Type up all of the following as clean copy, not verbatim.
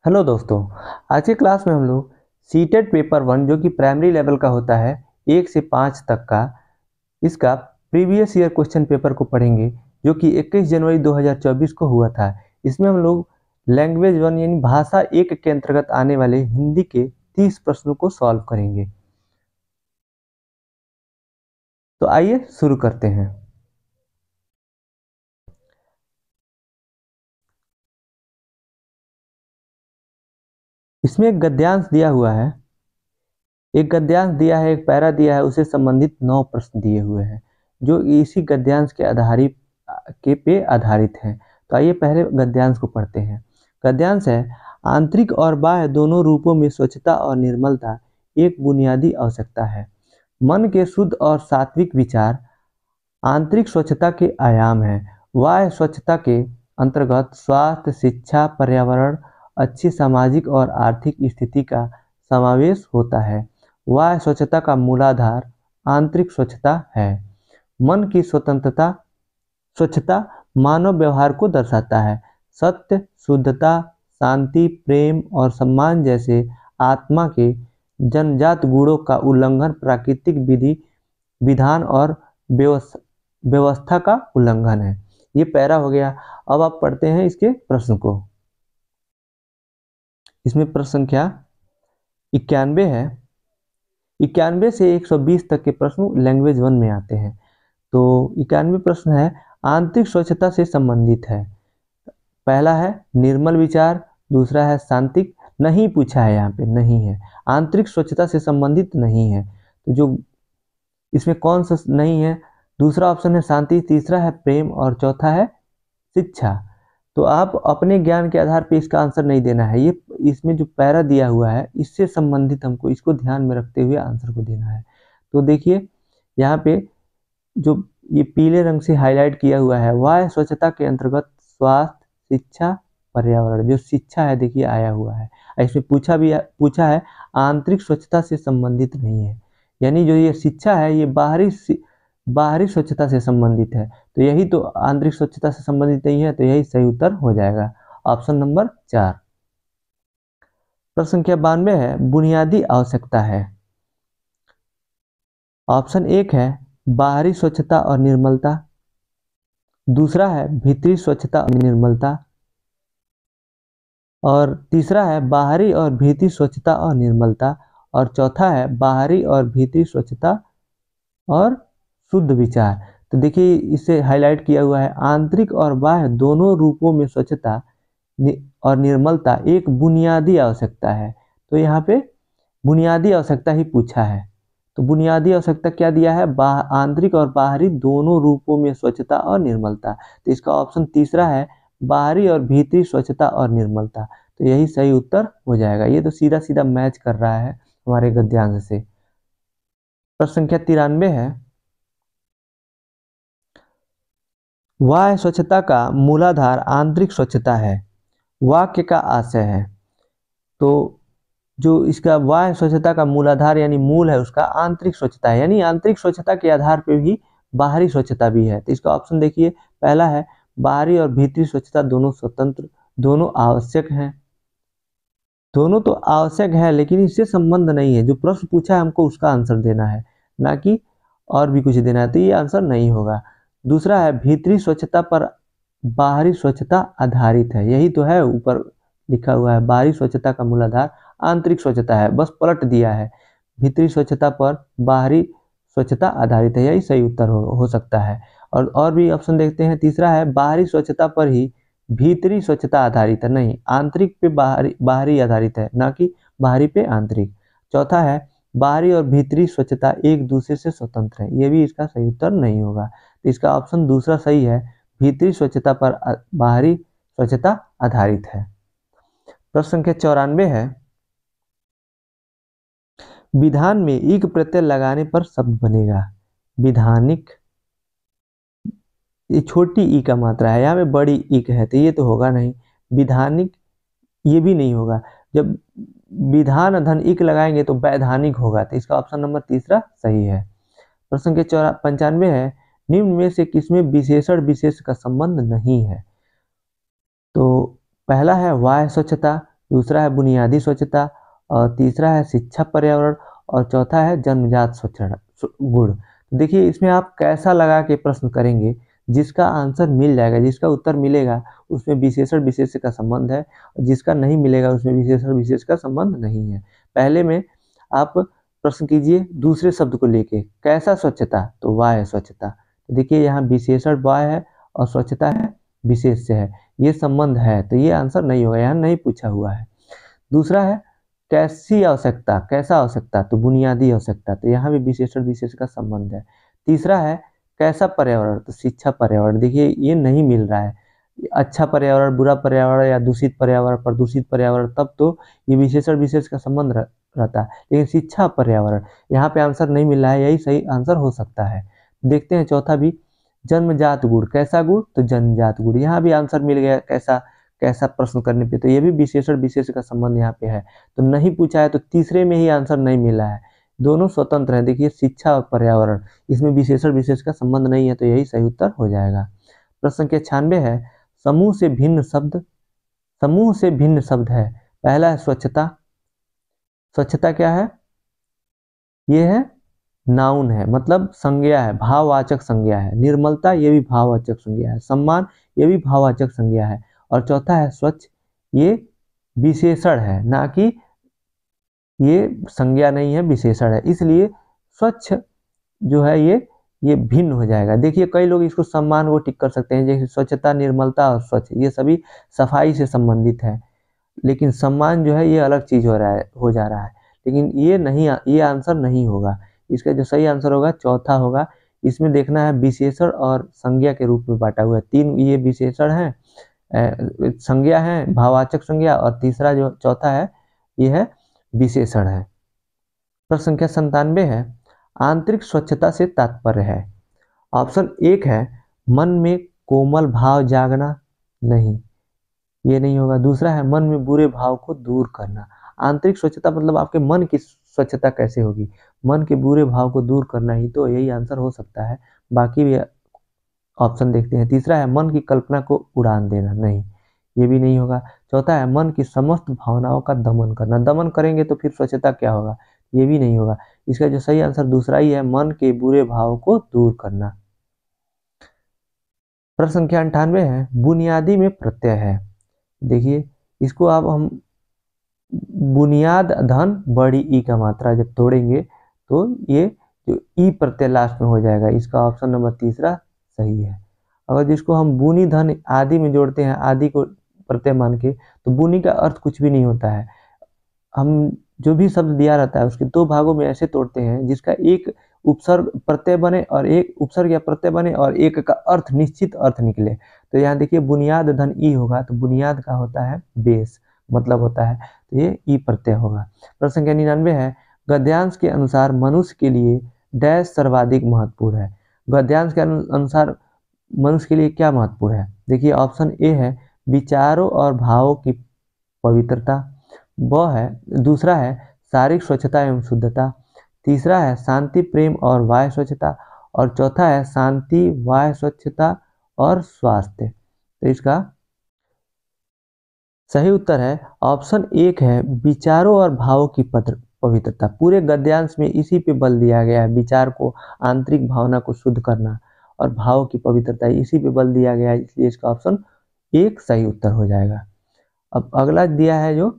Hello दोस्तों। आज की क्लास में हम लोग सीटेट पेपर 1 जो कि प्राइमरी लेवल का होता है 1 से 5 तक का, इसका प्रीवियस ईयर क्वेश्चन पेपर को पढ़ेंगे जो कि 21 जनवरी 2024 को हुआ था। इसमें हम लोग लैंग्वेज 1 यानी भाषा 1 के अंतर्गत आने वाले हिंदी के 30 प्रश्नों को सॉल्व करेंगे। तो आइए शुरू करते हैं। इसमें एक गद्यांश दिया हुआ है, एक पैरा दिया है, उससे संबंधित 9 प्रश्न दिए हुए हैं जो इसी गद्यांश के आधारित हैं। तो आइए पहले गद्यांश को पढ़ते हैं। गद्यांश है, आंतरिक और बाह्य दोनों रूपों में स्वच्छता और निर्मलता एक बुनियादी आवश्यकता है। मन के शुद्ध और सात्विक विचार आंतरिक स्वच्छता के आयाम हैं। बाह्य स्वच्छता के अंतर्गत स्वास्थ्य, शिक्षा, पर्यावरण, अच्छी सामाजिक और आर्थिक स्थिति का समावेश होता है। बाह्य स्वच्छता का मूलाधार आंतरिक स्वच्छता है। मन की स्वच्छता मानव व्यवहार को दर्शाता है। सत्य, शुद्धता, शांति, प्रेम और सम्मान जैसे आत्मा के जन्मजात गुणों का उल्लंघन प्राकृतिक विधि विधान और व्यवस्था का उल्लंघन है। ये पैरा हो गया। अब आप पढ़ते हैं इसके प्रश्न को। इसमें प्रश्न संख्या 91 है। 91 से 120 तक के प्रश्न लैंग्वेज 1 में आते हैं। तो 91 प्रश्न है, आंतरिक स्वच्छता से संबंधित है। पहला है निर्मल विचार, दूसरा है शांतिक, नहीं पूछा है, यहाँ पे नहीं है, आंतरिक स्वच्छता से संबंधित नहीं है। तो जो इसमें कौन सा नहीं है? दूसरा ऑप्शन है शांति, तीसरा है प्रेम और चौथा है शिक्षा। तो आप अपने ज्ञान के आधार पर इसका आंसर नहीं देना है। ये इसमें जो पैरा दिया हुआ है इससे संबंधित हमको इसको ध्यान में रखते हुए आंसर को देना है। तो देखिए यहाँ पे जो ये पीले रंग से हाईलाइट किया हुआ है, वह स्वच्छता के अंतर्गत स्वास्थ्य, शिक्षा, पर्यावरण। जो शिक्षा है देखिए आया हुआ है। इसमें पूछा है आंतरिक स्वच्छता से संबंधित नहीं है, यानी जो ये शिक्षा है ये बाहरी स्वच्छता से संबंधित है। तो यही तो आंतरिक स्वच्छता से संबंधित नहीं है, तो यही सही उत्तर हो जाएगा, ऑप्शन नंबर 4। प्रश्न संख्या 92 है, बुनियादी आवश्यकता है। ऑप्शन 1 है बाहरी स्वच्छता और निर्मलता, दूसरा है भीतरी स्वच्छता और निर्मलता, और तीसरा है बाहरी और भीतरी स्वच्छता और निर्मलता, और चौथा है बाहरी और भीतरी स्वच्छता और शुद्ध विचार। तो देखिए इसे हाईलाइट किया हुआ है, आंतरिक और बाह्य दोनों रूपों में स्वच्छता और निर्मलता एक बुनियादी आवश्यकता है। तो यहाँ पे बुनियादी आवश्यकता ही पूछा है। तो बुनियादी आवश्यकता क्या दिया है? आंतरिक और बाहरी दोनों रूपों में स्वच्छता और निर्मलता। तो इसका ऑप्शन तीसरा है, बाहरी और भीतरी स्वच्छता और निर्मलता। तो यही सही उत्तर हो जाएगा। ये तो सीधा सीधा मैच कर रहा है हमारे गद्यांश से। प्रश्न संख्या 93 है, बाह्य स्वच्छता का मूलाधार आंतरिक स्वच्छता है। वाक्य का आशय है। तो जो इसका बाह्य स्वच्छता का मूलाधार यानी मूल है उसका आंतरिक स्वच्छता है, यानी आंतरिक स्वच्छता के आधार पर भी बाहरी स्वच्छता भी है। तो इसका ऑप्शन देखिए, पहला है बाहरी और भीतरी स्वच्छता दोनों स्वतंत्र, दोनों आवश्यक हैं। दोनों तो आवश्यक है लेकिन इससे संबंध नहीं है। जो प्रश्न पूछा है हमको उसका आंसर देना है, ना कि और भी कुछ देना है। तो ये आंसर नहीं होगा। दूसरा है भीतरी स्वच्छता पर बाहरी स्वच्छता आधारित है। यही तो है, ऊपर लिखा हुआ है बाहरी स्वच्छता का मूलाधार आंतरिक स्वच्छता है, बस पलट दिया है। भीतरी स्वच्छता पर बाहरी स्वच्छता आधारित है, यही सही उत्तर हो सकता है। और भी ऑप्शन देखते हैं। तीसरा है बाहरी स्वच्छता पर ही भीतरी स्वच्छता आधारित है, नहीं, आंतरिक पे बाहरी आधारित है, ना कि बाहरी पे आंतरिक। चौथा है बाहरी और भीतरी स्वच्छता एक दूसरे से स्वतंत्र है, ये भी इसका सही उत्तर नहीं होगा। तो इसका ऑप्शन दूसरा सही है, भीतरी स्वच्छता पर बाहरी स्वच्छता आधारित है। प्रश्न संख्या 94 है, विधान में इक प्रत्यय लगाने पर शब्द बनेगा। विधानिक, ये छोटी ई का मात्रा है, यहाँ पे बड़ी इक है, तो ये तो होगा नहीं। विधानिक ये भी नहीं होगा। जब विधान धन इक लगाएंगे तो वैधानिक होगा। तो इसका ऑप्शन नंबर तीसरा सही है। प्रश्न के 95 है, निम्न में से किसमें विशेषण विशेष का संबंध नहीं है? तो पहला है बाह्य स्वच्छता, दूसरा है बुनियादी स्वच्छता, और तीसरा है शिक्षा पर्यावरण, और चौथा है जन्मजात गुण। तो देखिए इसमें आप कैसा लगा के प्रश्न करेंगे, जिसका आंसर मिल जाएगा, जिसका उत्तर मिलेगा उसमें विशेषण विशेष का संबंध है, और जिसका नहीं मिलेगा उसमें विशेषण विशेष का संबंध नहीं है। पहले में आप प्रश्न कीजिए दूसरे शब्द को लेके, कैसा स्वच्छता, तो वाह स्वच्छता। तो देखिए यहाँ विशेषण वाह है और स्वच्छता है विशेष से है, ये संबंध है, तो ये आंसर नहीं होगा, यहाँ नहीं पूछा हुआ है। दूसरा है कैसी आवश्यकता, कैसा आवश्यकता, तो बुनियादी आवश्यकता, तो यहाँ भी विशेषण विशेष का संबंध है। तीसरा है कैसा पर्यावरण, तो शिक्षा पर्यावरण। देखिए ये नहीं मिल रहा है, अच्छा पर्यावरण, बुरा पर्यावरण, या दूषित पर्यावरण, प्रदूषित पर्यावरण, तब तो ये विशेषण विशेष का संबंध रहता है। लेकिन शिक्षा पर्यावरण यहाँ पे आंसर नहीं मिल रहा है, यही सही आंसर हो सकता है। देखते हैं चौथा भी, जन्मजात गुण, कैसा गुण, तो जन्मजात गुण। यहाँ भी आंसर मिल गया, कैसा कैसा प्रश्न करने पे, तो ये भी विशेषण विशेष का संबंध यहाँ पे है, तो नहीं पूछा है, तो तीसरे में ही आंसर नहीं मिला है। दोनों स्वतंत्र हैं। देखिए शिक्षा और पर्यावरण, इसमें विशेषण विशेष का संबंध नहीं है, तो यही सही उत्तर हो जाएगा। प्रश्न संख्या 96 है, समूह से भिन्न शब्द, समूह से भिन्न शब्द है। पहला है स्वच्छता, स्वच्छता क्या है, ये है नाउन है, मतलब संज्ञा है, भाववाचक संज्ञा है। निर्मलता, ये भी भाववाचक संज्ञा है। सम्मान, ये भी भाववाचक संज्ञा है। और चौथा है स्वच्छ, ये विशेषण है, ना कि ये संज्ञा नहीं है, विशेषण है, इसलिए स्वच्छ जो है ये भिन्न हो जाएगा। देखिए कई लोग इसको सम्मान को टिक कर सकते हैं, जैसे स्वच्छता, निर्मलता और स्वच्छ, ये सभी सफाई से संबंधित है, लेकिन सम्मान जो है ये अलग चीज हो जा रहा है, लेकिन ये नहीं, ये आंसर नहीं होगा। इसका जो सही आंसर होगा चौथा होगा। इसमें देखना है विशेषण और संज्ञा के रूप में बांटा हुआ है, तीन ये विशेषण है, संज्ञा है, भाववाचक संज्ञा, और तीसरा जो चौथा है ये है विशेषण है। प्रश्न संख्या 97 है, आंतरिक स्वच्छता से तात्पर्य है। ऑप्शन एक है मन में कोमल भाव जागना, नहीं ये नहीं होगा। दूसरा है मन में बुरे भाव को दूर करना। आंतरिक स्वच्छता मतलब आपके मन की स्वच्छता कैसे होगी, मन के बुरे भाव को दूर करना ही, तो यही आंसर हो सकता है। बाकी भी ऑप्शन देखते हैं। तीसरा है मन की कल्पना को उड़ान देना, नहीं ये भी नहीं होगा। चौथा है मन की समस्त भावनाओं का दमन करना, दमन करेंगे तो फिर स्वच्छता क्या होगा, ये भी नहीं होगा। इसका जो सही आंसर दूसरा ही है, मन के बुरे भाव को दूर करना। प्रश्न संख्या 98 है, बुनियादी में प्रत्यय है। देखिए इसको आप हम बुनियाद धन बड़ी ई का मात्रा जब तोड़ेंगे तो ये जो ई प्रत्यय लास्ट में हो जाएगा, इसका ऑप्शन नंबर तीसरा सही है। अगर जिसको हम बुनी धन आदि में जोड़ते हैं, आदि को प्रत्यय मान के, तो बुनी का अर्थ कुछ भी नहीं होता है। हम जो भी शब्द दिया रहता है उसके दो भागों में ऐसे तोड़ते हैं जिसका एक उपसर्ग प्रत्यय बने और एक उपसर्ग या प्रत्यय बने और एक का अर्थ निश्चित अर्थ निकले। तो यहाँ देखिए बुनियाद धन ई होगा, तो बुनियाद का होता है बेस, मतलब होता है, तो ये ई प्रत्यय होगा। प्रश्न संख्या 99 है, गद्यांश के अनुसार मनुष्य के लिए डैश सर्वाधिक महत्वपूर्ण है। गद्यांश के अनुसार मनुष्य के लिए क्या महत्वपूर्ण है, देखिए ऑप्शन ए है विचारों और भावों की पवित्रता, वह है दूसरा है शारीरिक स्वच्छता एवं शुद्धता, तीसरा है शांति प्रेम और वाय स्वच्छता, और चौथा है शांति वाय स्वच्छता और स्वास्थ्य। तो इसका सही उत्तर है ऑप्शन एक है विचारों और भावों की पवित्रता। पूरे गद्यांश में इसी पे बल दिया गया है, विचार को, आंतरिक भावना को शुद्ध करना, और भाव की पवित्रता, इसी पे बल दिया गया है, इसलिए इसका ऑप्शन एक सही उत्तर हो जाएगा। अब अगला दिया है जो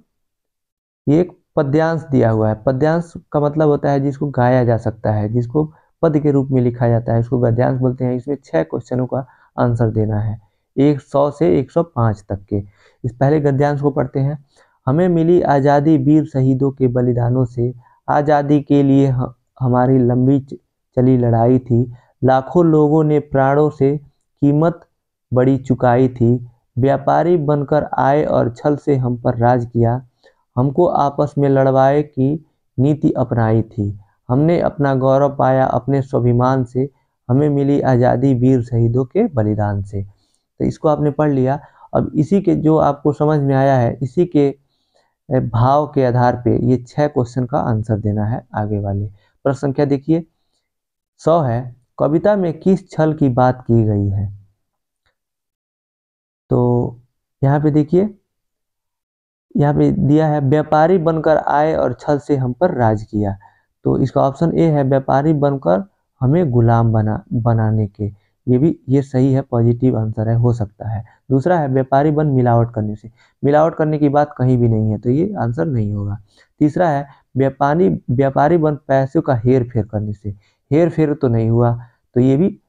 ये एक पद्यांश दिया हुआ है। पद्यांश का मतलब होता है जिसको गाया जा सकता है, जिसको पद के रूप में लिखा जाता है, इसको गद्यांश बोलते हैं। इसमें 6 क्वेश्चनों का आंसर देना है, 100 से 105 तक के। इस पहले गद्यांश को पढ़ते हैं। हमें मिली आज़ादी वीर शहीदों के बलिदानों से, आज़ादी के लिए हमारी लंबी चली लड़ाई थी, लाखों लोगों ने प्राणों से कीमत बड़ी चुकाई थी, व्यापारी बनकर आए और छल से हम पर राज किया, हमको आपस में लड़वाए की नीति अपनाई थी, हमने अपना गौरव पाया अपने स्वाभिमान से, हमें मिली आज़ादी वीर शहीदों के बलिदान से। तो इसको आपने पढ़ लिया। अब इसी के जो आपको समझ में आया है, इसी के भाव के आधार पे ये 6 क्वेश्चन का आंसर देना है आगे वाले। प्रश्न संख्या देखिए 100 है, कविता में किस छल की बात की गई है। तो यहाँ पे देखिए यहाँ पे दिया है व्यापारी बनकर आए और छल से हम पर राज किया। तो इसका ऑप्शन ए है व्यापारी बनकर हमें गुलाम बनाने के। ये सही है, पॉजिटिव आंसर है, हो सकता है। दूसरा है व्यापारी बन मिलावट करने से। मिलावट करने की बात कहीं भी नहीं है, तो ये आंसर नहीं होगा। तीसरा है व्यापारी बन पैसों का हेर फेर करने से। हेर फेर तो नहीं हुआ, तो ये भी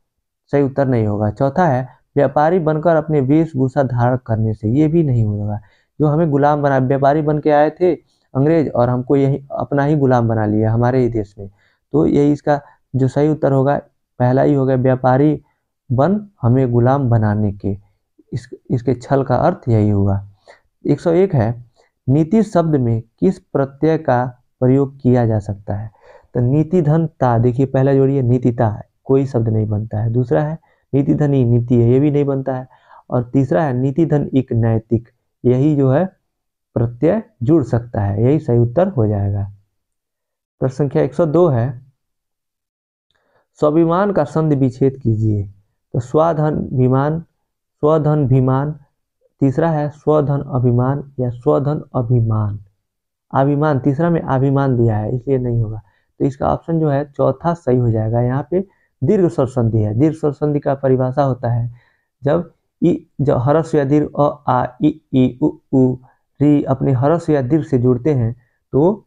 सही उत्तर नहीं होगा। चौथा है व्यापारी बनकर अपने वेशभूषा धारण करने से। ये भी नहीं होगा। जो हमें गुलाम बना, व्यापारी बन के आए थे अंग्रेज और हमको यही अपना ही गुलाम बना लिया हमारे ही देश में। तो यही इसका जो सही उत्तर होगा पहला ही होगा, व्यापारी बन हमें गुलाम बनाने के। इसके छल का अर्थ यही हुआ। 101 है नीति शब्द में किस प्रत्यय का प्रयोग किया जा सकता है। तो नीति धन ता, देखिए पहला जोड़िए नीतिता है, कोई शब्द नहीं बनता है। दूसरा है नीति धन ही नीति है, ये भी नहीं बनता है। और तीसरा है नीति धन एक नैतिक, यही जो है प्रत्यय जुड़ सकता है, यही सही उत्तर हो जाएगा। प्रश्न संख्या 102 है स्वाभिमान का संधि विच्छेद कीजिए। तो स्वधन विमान, तीसरा है स्वधन अभिमान या स्वधन अभिमान। अभिमान, तीसरा में अभिमान दिया है इसलिए नहीं होगा। तो इसका ऑप्शन जो है चौथा सही हो जाएगा। यहाँ पे दीर्घ स्वर संधि है। दीर्घ स्वर संधि का परिभाषा होता है जब हरस या दीर्घ अ आ इ उ ऊ री अपने हरस या दीर्घ से जुड़ते हैं तो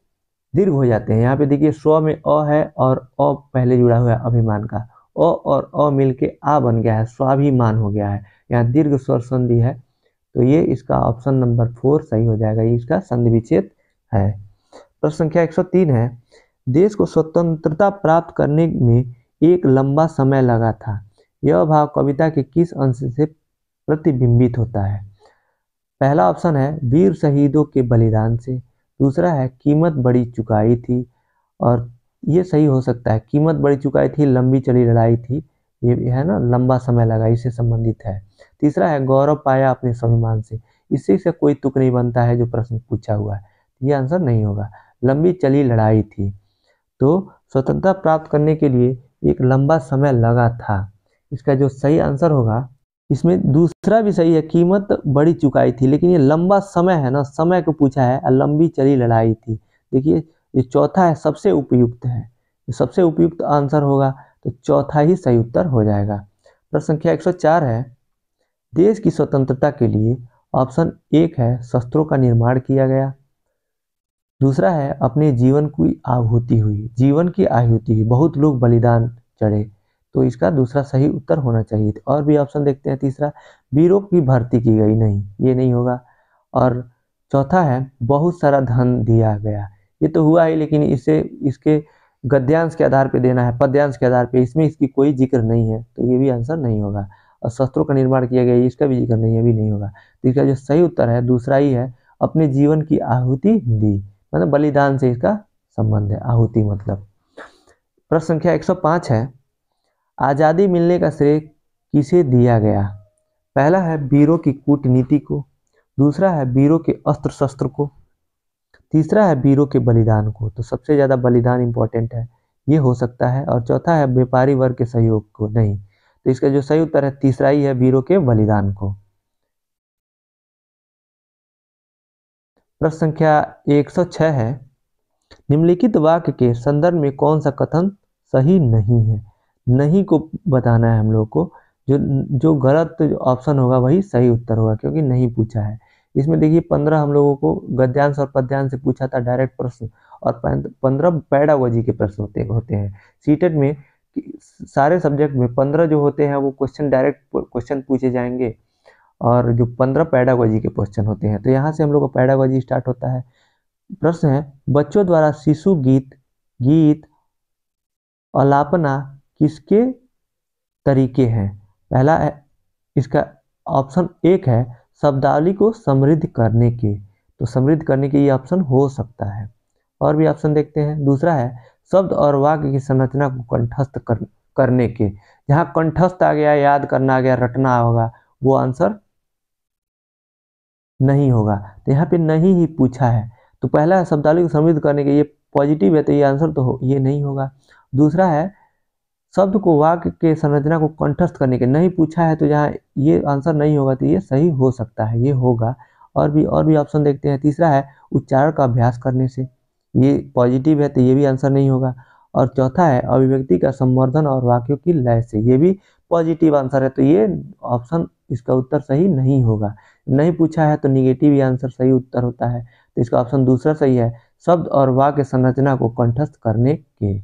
दीर्घ हो जाते हैं। यहाँ पे देखिए स्व में अ है और अ पहले जुड़ा हुआ है अभिमान का, अ और अ मिलके आ बन गया है, स्वाभिमान हो गया है। यहाँ दीर्घ स्वर संधि है, तो ये इसका ऑप्शन नंबर 4 सही हो जाएगा। ये इसका संधि विच्छेद है। प्रश्न संख्या 103 है देश को स्वतंत्रता प्राप्त करने में एक लंबा समय लगा था। यह भाव कविता के किस अंश से प्रतिबिंबित होता है। पहला ऑप्शन है वीर शहीदों के बलिदान से। दूसरा है कीमत बड़ी चुकाई थी, और ये सही हो सकता है, कीमत बड़ी चुकाई थी, लंबी चली लड़ाई थी, ये है ना, लंबा समय लगा, इससे संबंधित है। तीसरा है गौरव पाया अपने स्वाभिमान से। इससे से कोई तुक नहीं बनता है जो प्रश्न पूछा हुआ है, ये आंसर नहीं होगा। लंबी चली लड़ाई थी, तो स्वतंत्रता प्राप्त करने के लिए एक लंबा समय लगा था। इसका जो सही आंसर होगा, इसमें दूसरा भी सही है, कीमत बड़ी चुकाई थी, लेकिन ये लंबा समय है ना, समय को पूछा है, लंबी चली लड़ाई थी। देखिए ये चौथा है, सबसे उपयुक्त है, सबसे उपयुक्त आंसर होगा, तो चौथा ही सही उत्तर हो जाएगा। प्रश्न संख्या 104 है देश की स्वतंत्रता के लिए ऑप्शन 1 है शस्त्रों का निर्माण किया गया। दूसरा है अपने जीवन की आहुति हुई, जीवन की आहुति हुई, बहुत लोग बलिदान चढ़े, तो इसका दूसरा सही उत्तर होना चाहिए। और भी ऑप्शन देखते हैं। तीसरा वीरों की भर्ती की गई, नहीं ये नहीं होगा। और चौथा है बहुत सारा धन दिया गया, ये तो हुआ ही, लेकिन इसे इसके गद्यांश के आधार पे देना है, पद्यांश के आधार पे, इसमें इसकी कोई जिक्र नहीं है, तो ये भी आंसर नहीं होगा। और शस्त्रों का निर्माण किया गया, इसका भी जिक्र नहीं है, भी नहीं होगा। तो इसका जो सही उत्तर है दूसरा ही है, अपने जीवन की आहुति दी, मतलब बलिदान से इसका संबंध है, आहुति मतलब। प्रश्न संख्या 105 है आज़ादी मिलने का श्रेय किसे दिया गया। पहला है वीरों की कूटनीति को, दूसरा है वीरों के अस्त्र शस्त्र को, तीसरा है वीरों के बलिदान को, तो सबसे ज़्यादा बलिदान इंपॉर्टेंट है, ये हो सकता है। और चौथा है व्यापारी वर्ग के सहयोग को, नहीं, तो इसका जो सही उत्तर है तीसरा ही है, वीरों के बलिदान को। प्रश्न संख्या 106 है निम्नलिखित वाक्य के संदर्भ में कौन सा कथन सही नहीं है। नहीं को बताना है हम लोग को, जो गलत ऑप्शन होगा वही सही उत्तर होगा, क्योंकि नहीं पूछा है। इसमें देखिए 15 हम लोगों को गद्यांश और पद्यांश से पूछा था डायरेक्ट प्रश्न, और 15 पैडागोजी के प्रश्न होते हैं। सीटेट में सारे सब्जेक्ट में 15 जो होते हैं वो क्वेश्चन डायरेक्ट क्वेश्चन पूछे जाएंगे, और जो 15 पैडागोजी के क्वेश्चन होते हैं। तो यहाँ से हम लोग का पैडागोजी स्टार्ट होता है। प्रश्न है बच्चों द्वारा शिशु गीत अलापना किसके तरीके हैं। पहला है इसका ऑप्शन 1 है शब्दावली को समृद्ध करने के, तो समृद्ध करने के ये ऑप्शन हो सकता है। और भी ऑप्शन देखते हैं। दूसरा है शब्द और वाक्य की संरचना को कंठस्थ करने के, जहाँ कंठस्थ आ गया, याद करना आ गया, रटना होगा, वो आंसर नहीं होगा। तो यहाँ पे नहीं ही पूछा है, तो पहला है शब्दावली को समृद्ध करने के, ये पॉजिटिव है, तो ये आंसर तो ये नहीं होगा। दूसरा है शब्द को वाक्य के संरचना को कंठस्थ करने के, नहीं पूछा है, तो जहाँ ये आंसर नहीं होगा, तो ये सही हो सकता है, ये होगा। और भी ऑप्शन देखते हैं। तीसरा है उच्चारण का अभ्यास करने से, ये पॉजिटिव है तो ये भी आंसर नहीं होगा। और चौथा है अभिव्यक्ति का संवर्धन और वाक्यों की लय से, ये भी पॉजिटिव आंसर है, तो ये ऑप्शन इसका उत्तर सही नहीं होगा। नहीं पूछा है तो निगेटिव ही आंसर सही उत्तर होता है, तो इसका ऑप्शन दूसरा सही है, शब्द और वाक्य संरचना को कंठस्थ करने के।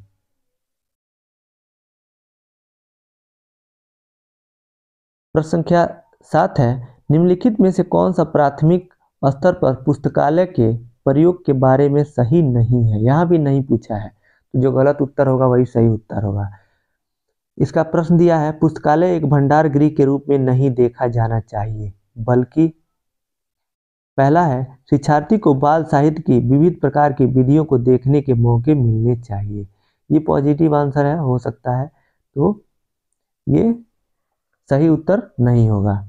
प्रश्न संख्या 7 है, निम्नलिखित में से कौन सा प्राथमिक स्तर पर पुस्तकालय के प्रयोग के बारे में सही नहीं है। यहाँ भी नहीं पूछा है, तो जो गलत उत्तर होगा वही सही उत्तर होगा। इसका प्रश्न दिया है, पुस्तकालय एक भंडार गृह के रूप में नहीं देखा जाना चाहिए, बल्कि पहला है शिक्षार्थी को बाल साहित्य की विविध प्रकार की विधियों को देखने के मौके मिलने चाहिए। ये पॉजिटिव आंसर है, हो सकता है, तो ये सही उत्तर नहीं होगा।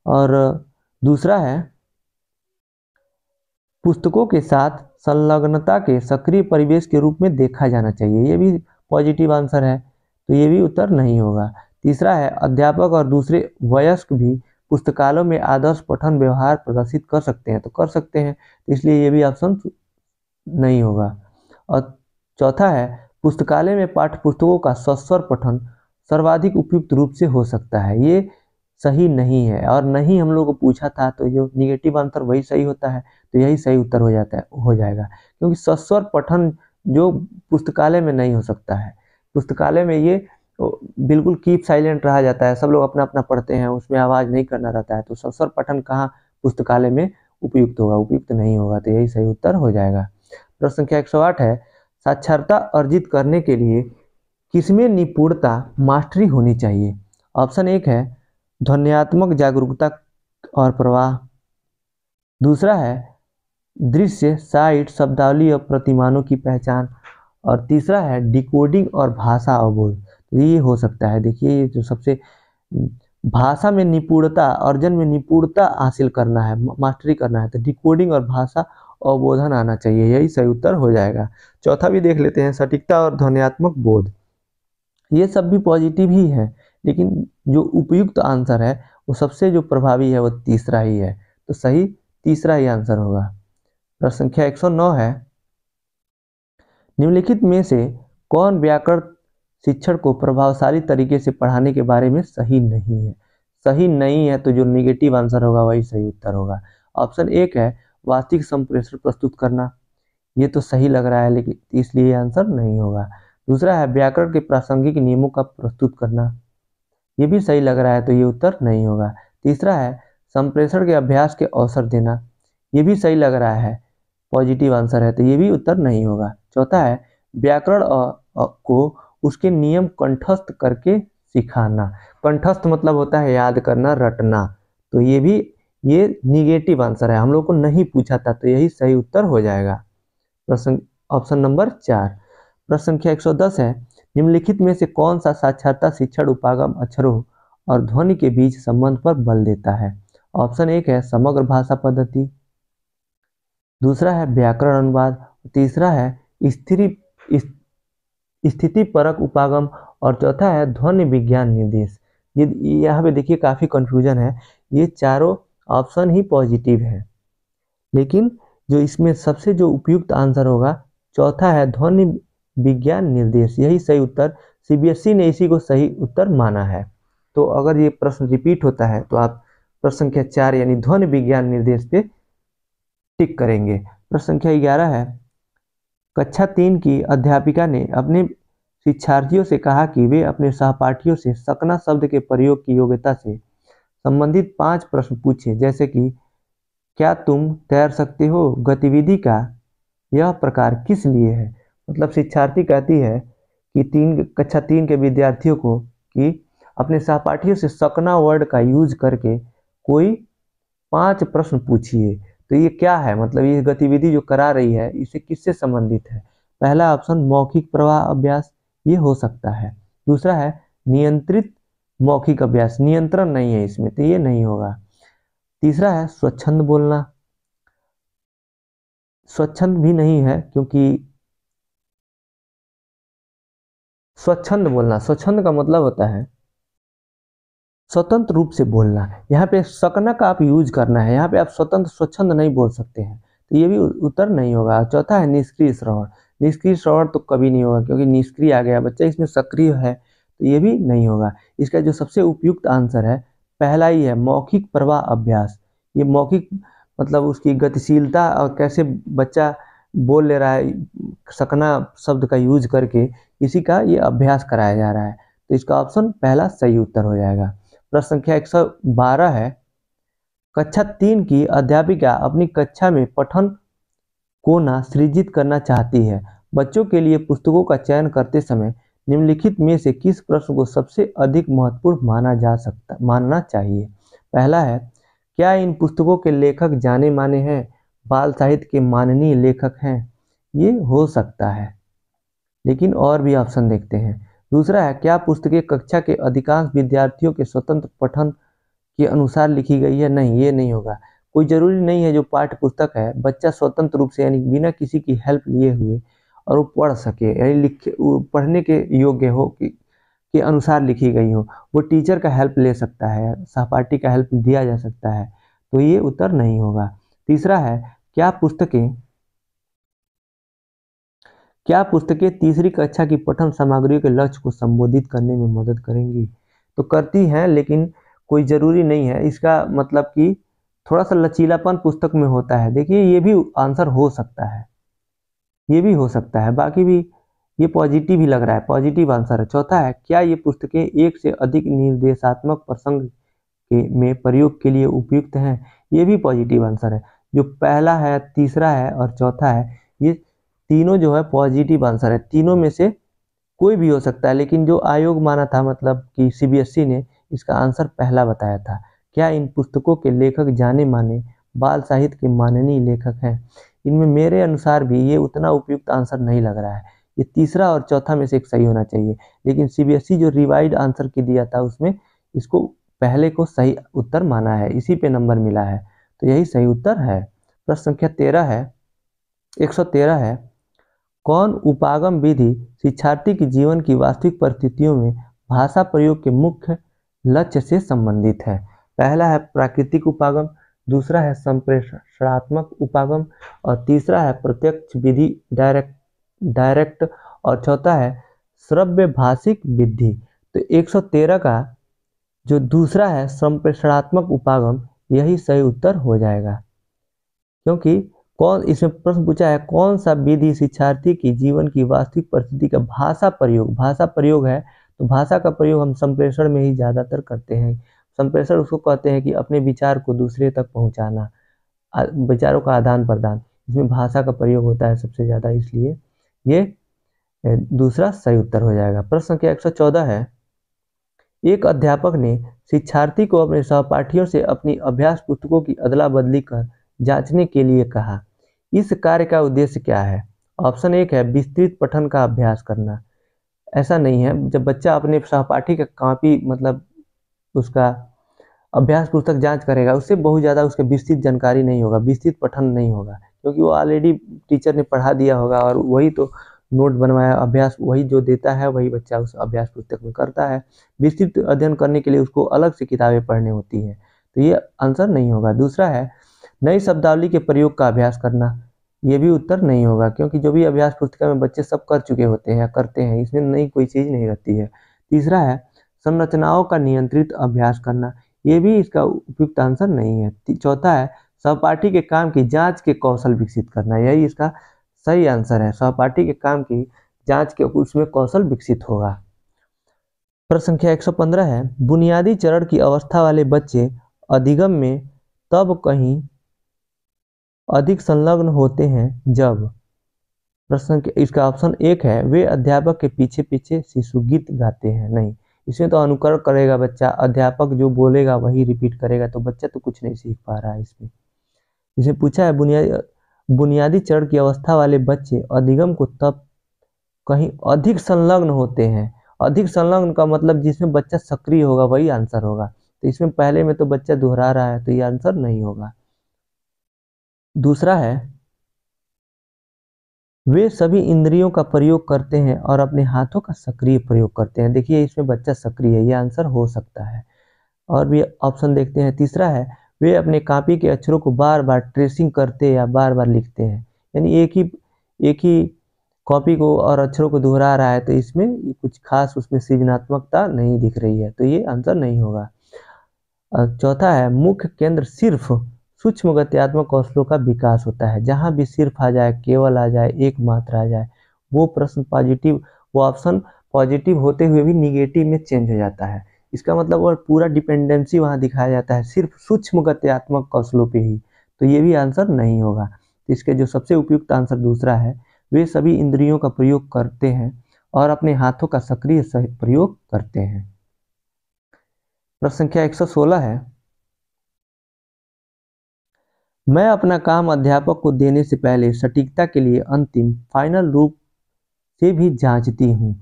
और दूसरा है पुस्तकों के साथ संलग्नता के सक्रिय परिवेश के रूप में देखा जाना चाहिए, ये भी पॉजिटिव आंसर है, तो ये भी उत्तर नहीं होगा। तीसरा है अध्यापक और दूसरे वयस्क भी पुस्तकालयों में आदर्श पठन व्यवहार प्रदर्शित कर सकते हैं, तो कर सकते हैं, तो इसलिए ये भी ऑप्शन नहीं होगा। और चौथा है पुस्तकालय में पाठ्य पुस्तकों का सस्वर पठन सर्वाधिक उपयुक्त रूप से हो सकता है, ये सही नहीं है, और नहीं हम लोग को पूछा था, तो जो निगेटिव आंसर वही सही होता है, तो यही सही उत्तर हो जाएगा, क्योंकि सस्वर पठन जो पुस्तकालय में नहीं हो सकता है। पुस्तकालय में ये बिल्कुल कीप साइलेंट रहा जाता है, सब लोग अपना अपना पढ़ते हैं, उसमें आवाज़ नहीं करना रहता है, तो सस्वर पठन कहाँ पुस्तकालय में उपयुक्त होगा, उपयुक्त नहीं होगा, तो यही सही उत्तर हो जाएगा। प्रश्न संख्या 108 है, साक्षरता अर्जित करने के लिए किसमें निपुणता मास्टरी होनी चाहिए। ऑप्शन 1 है ध्वन्यात्मक जागरूकता और प्रवाह, दूसरा है दृश्य साइट शब्दावली और प्रतिमानों की पहचान, और तीसरा है डिकोडिंग और भाषा अवबोध। तो ये हो सकता है, देखिए ये जो सबसे भाषा में निपुणता, अर्जन में निपुणता हासिल करना है, मास्टरी करना है, तो डिकोडिंग और भाषा अवबोधन आना चाहिए, यही सही उत्तर हो जाएगा। चौथा भी देख लेते हैं, सटीकता और ध्वन्यात्मक बोध, ये सब भी पॉजिटिव ही है, लेकिन जो उपयुक्त आंसर है वो सबसे जो प्रभावी है वो तीसरा ही है, तो सही तीसरा ही आंसर होगा। प्रश्न संख्या 109 है, निम्नलिखित में से कौन व्याकरण शिक्षण को प्रभावशाली तरीके से पढ़ाने के बारे में सही नहीं है। सही नहीं है तो जो निगेटिव आंसर होगा वही सही उत्तर होगा। ऑप्शन 1 है वास्तविक संप्रेषण प्रस्तुत करना, ये तो सही लग रहा है, लेकिन इसलिए आंसर नहीं होगा। दूसरा है व्याकरण के प्रासंगिक नियमों का प्रस्तुत करना, ये भी सही लग रहा है, तो ये उत्तर नहीं होगा। तीसरा है संप्रेषण के अभ्यास के अवसर देना, ये भी सही लग रहा है, पॉजिटिव आंसर है, तो ये भी उत्तर नहीं होगा। चौथा है व्याकरण को उसके नियम कंठस्थ करके सिखाना, कंठस्थ मतलब होता है याद करना, रटना, तो ये निगेटिव आंसर है, हम लोग को नहीं पूछा था, तो यही सही उत्तर हो जाएगा। प्रश्न ऑप्शन नंबर 4। प्रश्न संख्या 110 है, निम्नलिखित में से कौन सा साक्षरता शिक्षण उपागम अक्षरों और ध्वनि के बीच संबंध पर बल देता है। ऑप्शन 1 है समग्र भाषा पद्धति, दूसरा है व्याकरण अनुवाद, तीसरा है स्थिति परक उपागम, और चौथा है ध्वनि विज्ञान निर्देश। ये यहाँ पे देखिए काफ़ी कंफ्यूजन है, ये चारों ऑप्शन ही पॉजिटिव है, लेकिन जो इसमें सबसे जो उपयुक्त आंसर होगा चौथा है ध्वनि विज्ञान निर्देश, यही सही उत्तर, सीबीएसई ने इसी को सही उत्तर माना है। तो अगर ये प्रश्न रिपीट होता है तो आप प्रश्न संख्या 4 यानी ध्वनि विज्ञान निर्देश पे टिक करेंगे। प्रश्न संख्या 11 है, कक्षा 3 की अध्यापिका ने अपने शिक्षार्थियों से कहा कि वे अपने सहपाठियों से सकना शब्द के प्रयोग की योग्यता से संबंधित 5 प्रश्न पूछे, जैसे कि क्या तुम तैर सकते हो, गतिविधि का यह प्रकार किस लिए है। मतलब शिक्षार्थी कहती है कि कक्षा 3 के विद्यार्थियों को कि अपने सहपाठियों से सकना वर्ड का यूज करके कोई 5 प्रश्न पूछिए, तो ये क्या है, मतलब ये गतिविधि जो करा रही है इसे किससे संबंधित है। पहला ऑप्शन मौखिक प्रवाह अभ्यास, ये हो सकता है। दूसरा है नियंत्रित मौखिक अभ्यास, नियंत्रण नहीं है इसमें, तो ये नहीं होगा। तीसरा है स्वच्छंद बोलना, स्वच्छंद भी नहीं है, क्योंकि स्वच्छंद बोलना, स्वच्छंद का मतलब होता है स्वतंत्र रूप से बोलना, यहाँ पे सकना का आप यूज करना है, यहाँ पे आप स्वतंत्र स्वच्छंद नहीं बोल सकते हैं, तो ये भी उत्तर नहीं होगा। चौथा है निष्क्रिय श्रवण। निष्क्रिय श्रवण तो कभी नहीं होगा, क्योंकि निष्क्रिय आ गया, बच्चा इसमें सक्रिय है, तो ये भी नहीं होगा। इसका जो सबसे उपयुक्त आंसर है पहला ही है, मौखिक प्रवाह अभ्यास। ये मौखिक मतलब उसकी गतिशीलता और कैसे बच्चा बोल ले रहा है सकना शब्द का यूज करके, इसी का ये अभ्यास कराया जा रहा है। तो इसका ऑप्शन पहला सही उत्तर हो जाएगा। प्रश्न संख्या 112 है, कक्षा 3 की अध्यापिका अपनी कक्षा में पठन कोना सृजित करना चाहती है। बच्चों के लिए पुस्तकों का चयन करते समय निम्नलिखित में से किस प्रश्न को सबसे अधिक महत्वपूर्ण मानना चाहिए। पहला है, क्या इन पुस्तकों के लेखक जाने माने हैं, बाल साहित्य के माननीय लेखक हैं। ये हो सकता है, लेकिन और भी ऑप्शन देखते हैं। दूसरा है, क्या पुस्तकें कक्षा के अधिकांश विद्यार्थियों के स्वतंत्र पठन के अनुसार लिखी गई है। नहीं, ये नहीं होगा। कोई जरूरी नहीं है जो पाठ्य पुस्तक है बच्चा स्वतंत्र रूप से यानी बिना किसी की हेल्प लिए हुए और वो पढ़ सके, यानी पढ़ने के योग्य हो के अनुसार लिखी गई हो। वो टीचर का हेल्प ले सकता है, सहपाठी का हेल्प दिया जा सकता है, तो ये उत्तर नहीं होगा। तीसरा है, क्या पुस्तकें तीसरी कक्षा की पठन सामग्रियों के लक्ष्य को संबोधित करने में मदद करेंगी। तो करती हैं, लेकिन कोई ज़रूरी नहीं है। इसका मतलब कि थोड़ा सा लचीलापन पुस्तक में होता है। देखिए, ये भी आंसर हो सकता है, ये भी हो सकता है। बाकी भी ये पॉजिटिव ही लग रहा है, पॉजिटिव आंसर है। चौथा है, क्या ये पुस्तकें एक से अधिक निर्देशात्मक प्रसंग में प्रयोग के लिए उपयुक्त हैं। ये भी पॉजिटिव आंसर है। जो पहला है, तीसरा है और चौथा है, ये तीनों जो है पॉजिटिव आंसर है। तीनों में से कोई भी हो सकता है, लेकिन जो आयोग माना था, मतलब कि सीबीएसई ने इसका आंसर पहला बताया था। क्या इन पुस्तकों के लेखक जाने माने बाल साहित्य के माननीय लेखक हैं। इनमें मेरे अनुसार भी ये उतना उपयुक्त आंसर नहीं लग रहा है। ये तीसरा और चौथा में से एक सही होना चाहिए, लेकिन सीबीएसई जो रिवाइड आंसर की दिया था उसमें इसको पहले को सही उत्तर माना है, इसी पे नंबर मिला है, तो यही सही उत्तर है। प्रश्न संख्या 113 है, कौन उपागम विधि शिक्षार्थी के जीवन की वास्तविक परिस्थितियों में भाषा प्रयोग के मुख्य लक्ष्य से संबंधित है। पहला है प्राकृतिक उपागम, दूसरा है संप्रेषणात्मक उपागम और तीसरा है प्रत्यक्ष विधि डायरेक्ट और चौथा है श्रव्य भाषिक विधि। तो 113 का जो दूसरा है संप्रेषणात्मक उपागम, यही सही उत्तर हो जाएगा, क्योंकि इसमें प्रश्न पूछा है कौन सा विधि शिक्षार्थी की जीवन की वास्तविक परिस्थिति का भाषा प्रयोग है। तो भाषा का प्रयोग हम संप्रेषण में ही ज़्यादातर करते हैं। संप्रेषण उसको कहते हैं कि अपने विचार को दूसरे तक पहुंचाना, विचारों का आदान प्रदान, इसमें भाषा का प्रयोग होता है सबसे ज़्यादा, इसलिए ये दूसरा सही उत्तर हो जाएगा। प्रश्न संख्या 114 है, एक अध्यापक ने शिक्षार्थी को अपने सहपाठियों से अपनी अभ्यास पुस्तकों की अदला बदली कर जांचने के लिए कहा। इस कार्य का उद्देश्य क्या है। ऑप्शन 1 है विस्तृत पठन का अभ्यास करना। ऐसा नहीं है, जब बच्चा अपने सहपाठी का कॉपी मतलब उसका अभ्यास पुस्तक जांच करेगा, उससे बहुत ज़्यादा उसके विस्तृत जानकारी नहीं होगा, विस्तृत पठन नहीं होगा, क्योंकि वो ऑलरेडी टीचर ने पढ़ा दिया होगा और वही तो नोट बनवाया, अभ्यास वही जो देता है वही बच्चा उस अभ्यास पुस्तक में करता है। विस्तृत अध्ययन करने के लिए उसको अलग से किताबें पढ़नी होती हैं, तो ये आंसर नहीं होगा। दूसरा है नई शब्दावली के प्रयोग का अभ्यास करना। ये भी उत्तर नहीं होगा, क्योंकि जो भी अभ्यास पुस्तिका में बच्चे सब कर चुके होते हैं या करते हैं, इसमें नई कोई चीज़ नहीं रहती है। तीसरा है संरचनाओं का नियंत्रित अभ्यास करना। ये भी इसका उपयुक्त आंसर नहीं है। चौथा है सहपाठी के काम की जांच के कौशल विकसित करना। यही इसका सही आंसर है, सहपाठी के काम की जांच के उसमें कौशल विकसित होगा। प्रश्न संख्या 115 है, बुनियादी चरण की अवस्था वाले बच्चे अधिगम में तब कहीं अधिक संलग्न होते हैं जब। प्रश्न इसका ऑप्शन 1 है वे अध्यापक के पीछे पीछे शिशु गीत गाते हैं। नहीं, इसमें तो अनुकरण करेगा बच्चा, अध्यापक जो बोलेगा वही रिपीट करेगा, तो बच्चा तो कुछ नहीं सीख पा रहा है। इसमें पूछा है बुनियादी चरण की अवस्था वाले बच्चे अधिगम को तब कहीं अधिक संलग्न होते हैं। अधिक संलग्न का मतलब जिसमें बच्चा सक्रिय होगा वही आंसर होगा, तो इसमें पहले में तो बच्चा दोहरा रहा है, तो ये आंसर नहीं होगा। दूसरा है वे सभी इंद्रियों का प्रयोग करते हैं और अपने हाथों का सक्रिय प्रयोग करते हैं। देखिए इसमें बच्चा सक्रिय है, ये आंसर हो सकता है। और भी ऑप्शन देखते हैं। तीसरा है वे अपने कॉपी के अक्षरों को बार बार ट्रेसिंग करते या बार बार लिखते हैं, यानी एक ही कॉपी को और अक्षरों को दोहरा रहा है, तो इसमें कुछ खास उसमें सृजनात्मकता नहीं दिख रही है, तो ये आंसर नहीं होगा। चौथा है मुख्य केंद्र सिर्फ सूक्ष्म गत्यात्मक कौशलों का विकास होता है। जहां भी सिर्फ आ जाए, केवल आ जाए, एकमात्र आ जाए, वो प्रश्न पॉजिटिव, वो ऑप्शन पॉजिटिव होते हुए भी निगेटिव में चेंज हो जाता है। इसका मतलब वो पूरा डिपेंडेंसी वहां दिखाया जाता है सिर्फ सूक्ष्म गत्यात्मक कौशलों पे ही, तो ये भी आंसर नहीं होगा। तो इसके जो सबसे उपयुक्त आंसर दूसरा है, वे सभी इंद्रियों का प्रयोग करते हैं और अपने हाथों का सक्रिय प्रयोग करते हैं। प्रश्न संख्या 116 है, मैं अपना काम अध्यापक को देने से पहले सटीकता के लिए अंतिम फाइनल रूप से भी जांचती हूँ।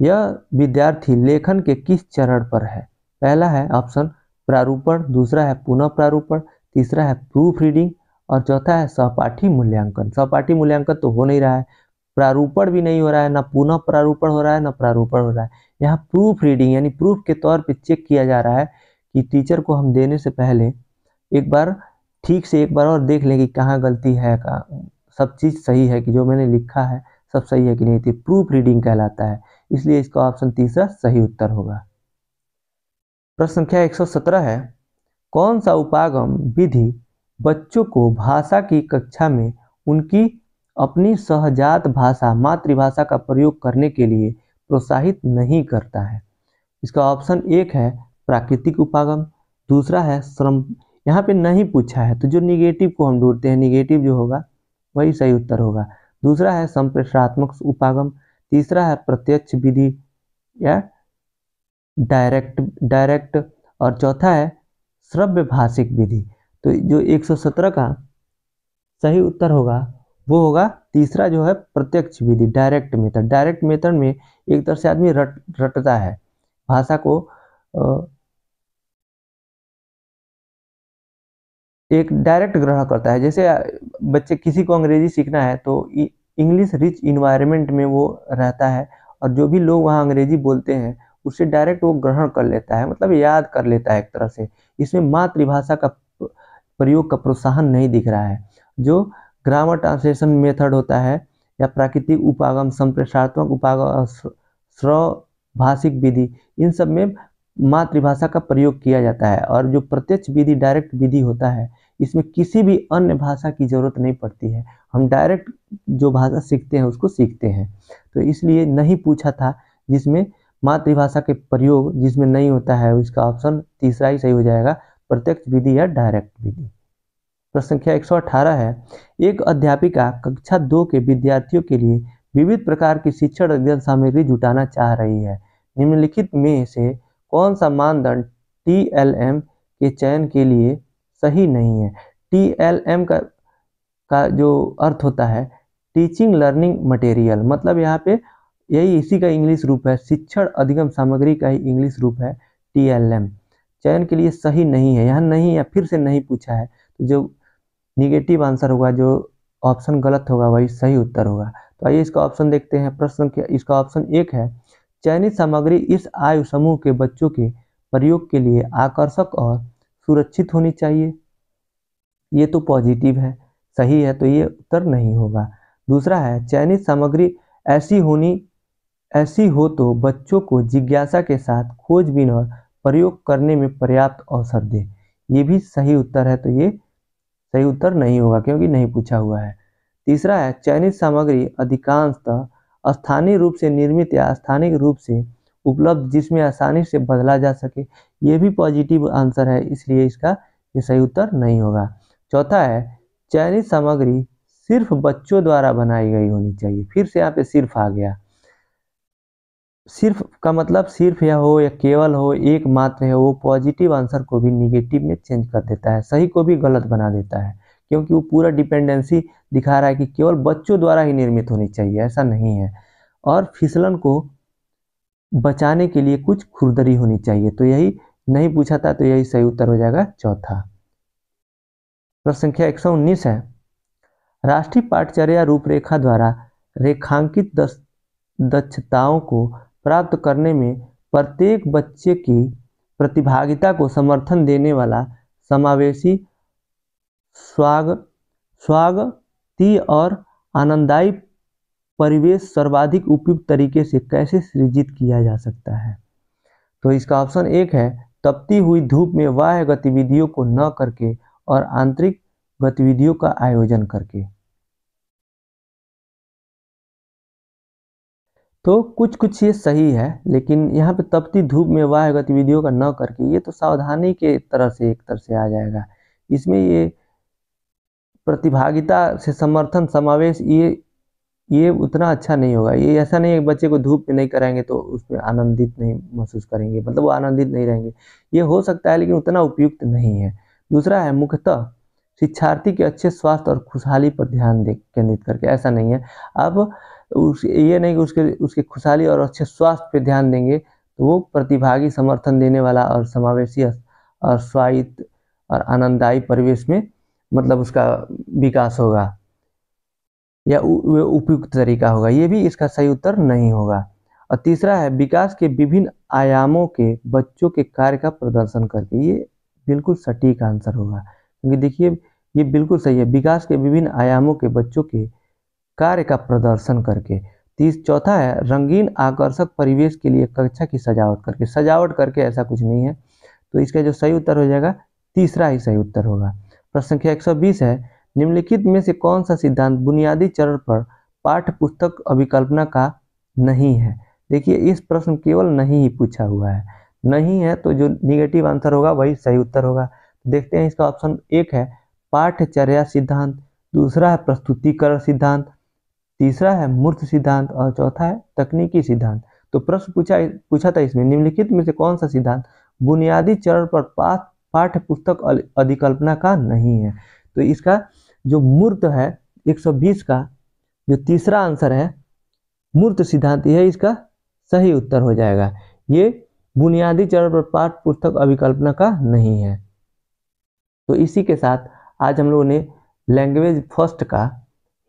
यह विद्यार्थी लेखन के किस चरण पर है? पहला है ऑप्शन प्रारूपण, दूसरा है पुनः प्रारूपण, तीसरा है प्रूफ रीडिंग और चौथा है सहपाठी मूल्यांकन। सहपाठी मूल्यांकन तो हो नहीं रहा है, प्रारूपण भी नहीं हो रहा है, ना पुनः प्रारूपण हो रहा है, ना प्रारूपण हो रहा है। यहाँ प्रूफ रीडिंग यानी प्रूफ के तौर पे चेक किया जा रहा है कि टीचर को हम देने से पहले एक बार ठीक से एक बार और देख लें कि कहाँ गलती है, सब चीज़ सही है कि जो मैंने लिखा है सब सही है कि नहीं, थी प्रूफ रीडिंग कहलाता है। इसलिए इसका ऑप्शन तीसरा सही उत्तर होगा। प्रश्न संख्या 117 है, कौन सा उपागम विधि बच्चों को भाषा की कक्षा में उनकी अपनी सहजात भाषा मातृभाषा का प्रयोग करने के लिए प्रोत्साहित नहीं करता है? इसका ऑप्शन एक है प्राकृतिक उपागम, दूसरा है श्रम, यहाँ पे नहीं पूछा है तो जो निगेटिव को हम ढूंढते हैं, निगेटिव जो होगा वही सही उत्तर होगा। दूसरा है संप्रेषणात्मक उपागम, तीसरा है प्रत्यक्ष विधि या डायरेक्ट और चौथा है श्रव्य भाषिक विधि। तो जो 117 का सही उत्तर होगा वो होगा तीसरा जो है प्रत्यक्ष विधि, डायरेक्ट मेथड। डायरेक्ट मेथड में एक तरह से आदमी रटता है भाषा को, एक डायरेक्ट ग्रहण करता है। जैसे बच्चे किसी को अंग्रेजी सीखना है तो इंग्लिश रिच इन्वायरमेंट में वो रहता है और जो भी लोग वहाँ अंग्रेजी बोलते हैं उससे डायरेक्ट वो ग्रहण कर लेता है, मतलब याद कर लेता है एक तरह से। इसमें मातृभाषा का प्रयोग का प्रोत्साहन नहीं दिख रहा है। जो ग्रामर ट्रांसलेशन मेथड होता है या प्राकृतिक उपागम, संप्रेषणात्मक उपागम, श्रव भाषिक विधि, इन सब में मातृभाषा का प्रयोग किया जाता है और जो प्रत्यक्ष विधि डायरेक्ट विधि होता है इसमें किसी भी अन्य भाषा की जरूरत नहीं पड़ती है, हम डायरेक्ट जो भाषा सीखते हैं उसको सीखते हैं। तो इसलिए नहीं पूछा था जिसमें मातृभाषा के प्रयोग जिसमें नहीं होता है, इसका ऑप्शन तीसरा ही सही हो जाएगा, प्रत्यक्ष विधि या डायरेक्ट विधि। प्रश्न संख्या 118 है, एक अध्यापिका कक्षा 2 के विद्यार्थियों के लिए विविध प्रकार की शिक्षण अध्ययन सामग्री जुटाना चाह रही है। निम्नलिखित में से कौन सा मानदंड TLM के चयन के लिए सही नहीं है? TLM का जो अर्थ होता है टीचिंग लर्निंग मटेरियल, मतलब यहाँ पे यही इसी का इंग्लिश रूप है, शिक्षण अधिगम सामग्री का ही इंग्लिश रूप है TLM। चयन के लिए सही नहीं है, यहाँ नहीं या फिर से नहीं पूछा है, तो जो निगेटिव आंसर होगा, जो ऑप्शन गलत होगा वही सही उत्तर होगा। तो आइए इसका ऑप्शन देखते हैं। प्रश्न के इसका ऑप्शन एक है, चयनित सामग्री इस आयु समूह के बच्चों के प्रयोग के लिए आकर्षक और सुरक्षित होनी चाहिए। ये तो पॉजिटिव है, सही है, तो ये उत्तर नहीं होगा। दूसरा है, चयनित सामग्री ऐसी हो तो बच्चों को जिज्ञासा के साथ खोजबीन और प्रयोग करने में पर्याप्त अवसर दे। ये भी सही उत्तर है, तो ये सही उत्तर नहीं होगा क्योंकि नहीं पूछा हुआ है। तीसरा है, चयनित सामग्री अधिकांशतः स्थानीय रूप से निर्मित या स्थानिक रूप से उपलब्ध जिसमें आसानी से बदला जा सके। ये भी पॉजिटिव आंसर है, इसलिए इसका ये सही उत्तर नहीं होगा। चौथा है, चयनित सामग्री सिर्फ बच्चों द्वारा बनाई गई होनी चाहिए। फिर से यहाँ पे सिर्फ आ गया, सिर्फ का मतलब सिर्फ या हो या केवल हो, एकमात्र है, वो पॉजिटिव आंसर को भी निगेटिव में चेंज कर देता है, सही को भी गलत बना देता है, क्योंकि वो पूरा डिपेंडेंसी दिखा रहा है कि केवल बच्चों द्वारा ही निर्मित होनी चाहिए, ऐसा नहीं है। और फिसलन को बचाने के लिए कुछ खुरदरी होनी चाहिए, तो यही नहीं पूछा था, तो यही सही उत्तर हो जाएगा चौथा। प्रश्न संख्या 119 है, राष्ट्रीय पाठचर्या रूपरेखा द्वारा रेखांकित दक्षताओं को प्राप्त करने में प्रत्येक बच्चे की प्रतिभागिता को समर्थन देने वाला समावेशी, स्वागती और आनंददायी परिवेश सर्वाधिक उपयुक्त तरीके से कैसे सृजित किया जा सकता है। तो इसका ऑप्शन एक है तपती हुई धूप में बाह्य गतिविधियों को न करके और आंतरिक गतिविधियों का आयोजन करके। तो कुछ ये सही है, लेकिन यहाँ पे तपती धूप में बाह्य गतिविधियों का न करके, ये तो सावधानी के तरह से एक तरह से आ जाएगा। इसमें ये प्रतिभागिता से समर्थन समावेश, ये उतना अच्छा नहीं होगा। ये ऐसा नहीं है बच्चे को धूप में नहीं कराएंगे तो उसमें आनंदित नहीं महसूस करेंगे, मतलब वो आनंदित नहीं रहेंगे। ये हो सकता है लेकिन उतना उपयुक्त नहीं है। दूसरा है मुख्यतः शिक्षार्थी के अच्छे स्वास्थ्य और खुशहाली पर ध्यान केंद्रित करके। ऐसा नहीं है, आप ये नहीं कि उसके खुशहाली और अच्छे स्वास्थ्य पे ध्यान देंगे तो वो प्रतिभागी, समर्थन देने वाला और समावेशी और स्वायत्त और आनंददायी परिवेश में मतलब उसका विकास होगा या उपयुक्त तरीका होगा। ये भी इसका सही उत्तर नहीं होगा। और तीसरा है विकास के विभिन्न आयामों के बच्चों के कार्य का प्रदर्शन करके। ये बिल्कुल सटीक आंसर होगा, क्योंकि देखिए ये बिल्कुल सही है, विकास के विभिन्न आयामों के बच्चों के कार्य का प्रदर्शन करके। चौथा है रंगीन आकर्षक परिवेश के लिए कक्षा की सजावट करके। सजावट करके ऐसा कुछ नहीं है, तो इसका जो सही उत्तर हो जाएगा तीसरा ही सही उत्तर होगा। प्रश्न संख्या 120 है निम्नलिखित में से कौन सा सिद्धांत बुनियादी चरण पर पाठ्य पुस्तक अभिकल्पना का नहीं है। देखिए इस प्रश्न केवल नहीं ही पूछा हुआ है, नहीं है तो जो निगेटिव आंसर होगा वही सही उत्तर होगा। देखते हैं, इसका ऑप्शन एक है पाठ्यचर्या सिद्धांत, दूसरा है प्रस्तुतिकरण सिद्धांत, तीसरा है मूर्त सिद्धांत और चौथा है तकनीकी सिद्धांत। तो प्रश्न पूछा था इसमें निम्नलिखित में से कौन सा सिद्धांत बुनियादी चरण पर पाठ्य पुस्तक अधिकल्पना का नहीं है। तो इसका जो मूर्त है 120 का जो तीसरा आंसर है मूर्त सिद्धांत, यह इसका सही उत्तर हो जाएगा। ये बुनियादी चरण पर पाठ्य पुस्तक अभिकल्पना का नहीं है। तो इसी के साथ आज हम लोगों ने लैंग्वेज फर्स्ट का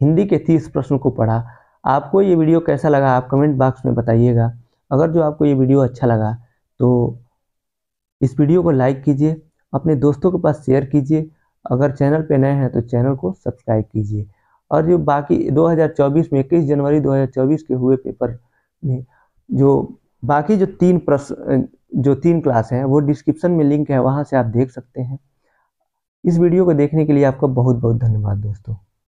हिंदी के 30 प्रश्नों को पढ़ा। आपको ये वीडियो कैसा लगा आप कमेंट बॉक्स में बताइएगा। अगर जो आपको ये वीडियो अच्छा लगा तो इस वीडियो को लाइक कीजिए, अपने दोस्तों के पास शेयर कीजिए। अगर चैनल पे नए हैं तो चैनल को सब्सक्राइब कीजिए। और जो बाकी 2024 में 21 जनवरी 2024 के हुए पेपर में जो बाकी जो 3 क्लास हैं वो डिस्क्रिप्शन में लिंक है, वहाँ से आप देख सकते हैं। इस वीडियो को देखने के लिए आपका बहुत बहुत धन्यवाद दोस्तों।